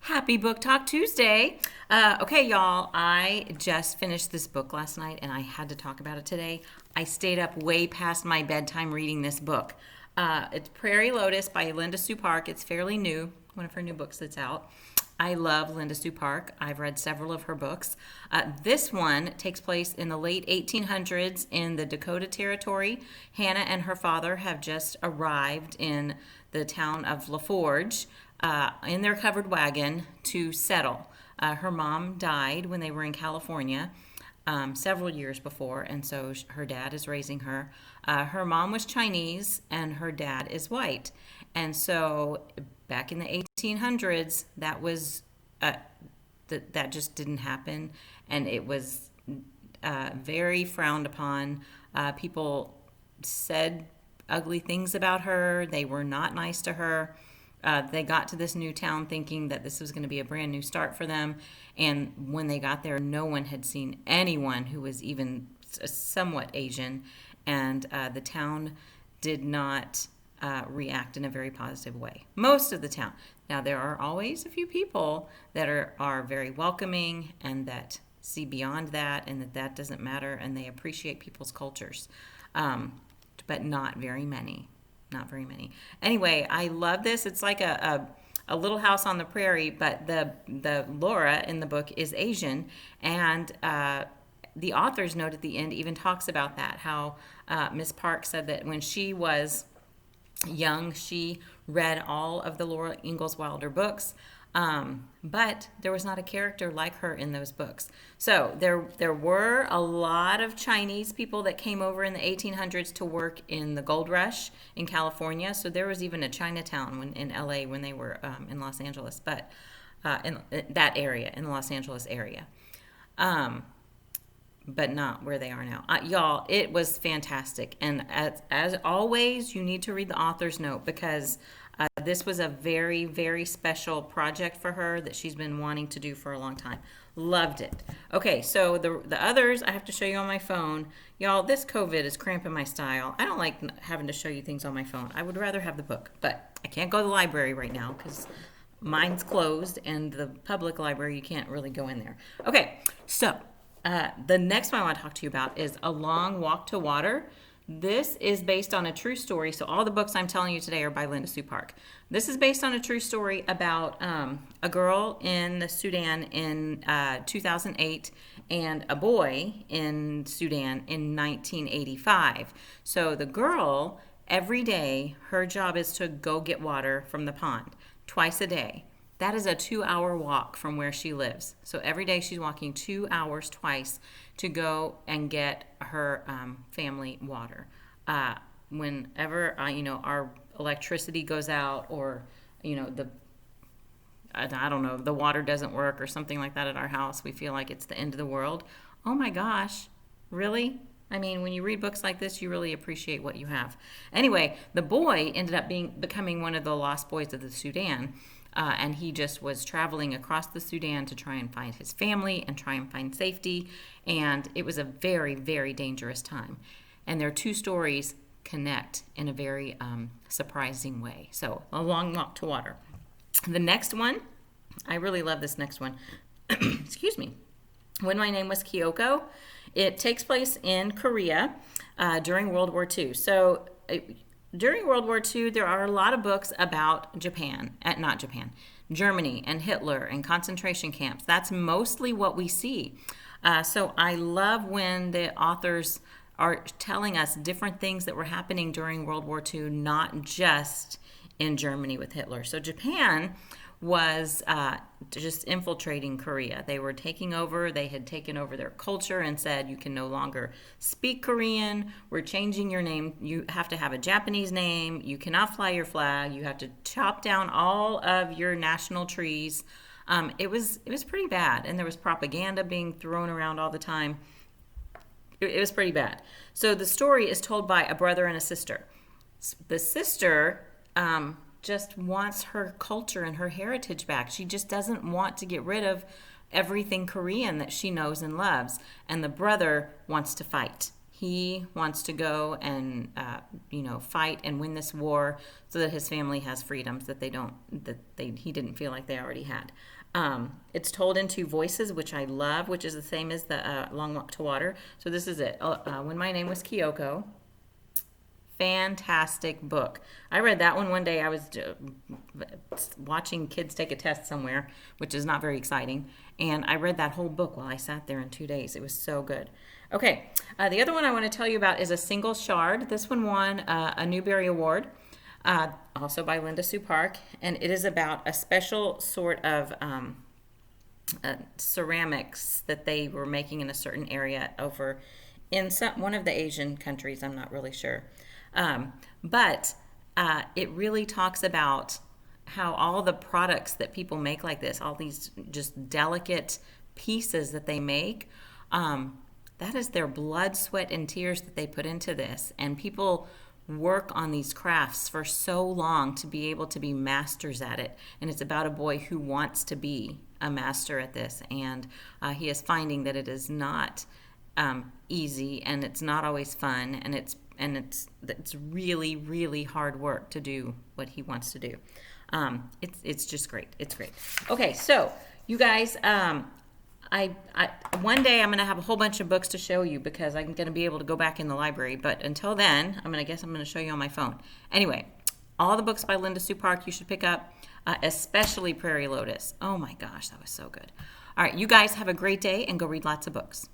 Happy Book Talk Tuesday. Okay, y'all, I just finished this book last night and I had to talk about it today. I stayed up way past my bedtime reading this book. It's Prairie Lotus by Linda Sue Park. It's fairly new, one of her new books that's out. I love Linda Sue Park. I've read several of her books. This one takes place in the late 1800s in the Dakota Territory. Hannah and her father have just arrived in the town of LaForge in their covered wagon to settle. Her mom died when they were in California several years before, and so her dad is raising her. Her mom was Chinese and her dad is white. And so back in the 1800s, that was that just didn't happen, and it was very frowned upon. People said ugly things about her. They were not nice to her. They got to this new town thinking that this was going to be a brand new start for them. And when they got there, no one had seen anyone who was even somewhat Asian. And the town did not react in a very positive way. Most of the town. Now, there are always a few people that are very welcoming and that see beyond that and that doesn't matter and they appreciate people's cultures. But not very many. Not very many. Anyway, I love this. It's like a little house on the prairie, but the Laura in the book is Asian, and the author's note at the end even talks about that, how Miss Park said that when she was young, she read all of the Laura Ingalls Wilder books, but there was not a character like her in those books. So there were a lot of Chinese people that came over in the 1800s to work in the gold rush in California. So there was even a Chinatown in LA when they were in Los Angeles, but in that area, in the Los Angeles area. But not where they are now. Y'all, it was fantastic. And as always, you need to read the author's note because this was a very, very special project for her that she's been wanting to do for a long time. Loved it. Okay, so the others I have to show you on my phone. Y'all, this COVID is cramping my style. I don't like having to show you things on my phone. I would rather have the book, but I can't go to the library right now because mine's closed and the public library, you can't really go in there. Okay, so the next one I want to talk to you about is A Long Walk to Water. This is based on a true story. So all the books I'm telling you today are by Linda Sue Park. This is based on a true story about a girl in the Sudan in 2008 and a boy in Sudan in 1985. So the girl, every day, her job is to go get water from the pond twice a day. That is a 2-hour walk from where she lives. So every day she's walking 2 hours twice to go and get her family water. Whenever our electricity goes out, or I don't know, the water doesn't work or something like that at our house, we feel like it's the end of the world. Oh my gosh, really? I mean, when you read books like this, you really appreciate what you have. Anyway, the boy ended up becoming one of the lost boys of the Sudan. And he just was traveling across the Sudan to try and find his family and try and find safety. And it was a very, very dangerous time. And their two stories connect in a very surprising way. So, A Long Walk to Water. The next one, I really love this next one. Excuse me. When My Name Was Keoko. It takes place in Korea during World War II. So, during World War II, there are a lot of books about Germany and Hitler and concentration camps. That's mostly what we see. So I love when the authors are telling us different things that were happening during World War II, not just in Germany with Hitler. So Japan was just infiltrating Korea. They were taking over. They had taken over their culture and said, you can no longer speak Korean. We're changing your name. You have to have a Japanese name. You cannot fly your flag. You have to chop down all of your national trees. It was pretty bad. And there was propaganda being thrown around all the time. It was pretty bad. So the story is told by a brother and a sister. The sister just wants her culture and her heritage back. She just doesn't want to get rid of everything Korean that she knows and loves. And the brother wants to fight. he wants to go and fight and win this war so that his family has freedoms that he didn't feel like they already had. It's told in two voices, which I love, which is the same as the Long Walk to Water. So this is it. When My Name Was Keoko. Fantastic book. I read that one day. I was watching kids take a test somewhere, which is not very exciting. And I read that whole book while I sat there in 2 days. It was so good. Okay, the other one I want to tell you about is A Single Shard. This one won a Newbery Award, also by Linda Sue Park. And it is about a special sort of ceramics that they were making in a certain area over in one of the Asian countries. I'm not really sure. But it really talks about how all the products that people make like this, all these just delicate pieces that they make, that is their blood, sweat, and tears that they put into this. And people work on these crafts for so long to be able to be masters at it. And it's about a boy who wants to be a master at this. And he is finding that it is not easy, and it's not always fun, and it's really, really hard work to do what he wants to do. It's just great. It's great. Okay, so you guys, I one day I'm going to have a whole bunch of books to show you because I'm going to be able to go back in the library. But until then, I'm going to show you on my phone. Anyway, all the books by Linda Sue Park you should pick up, especially Prairie Lotus. Oh my gosh, that was so good. All right, you guys have a great day and go read lots of books.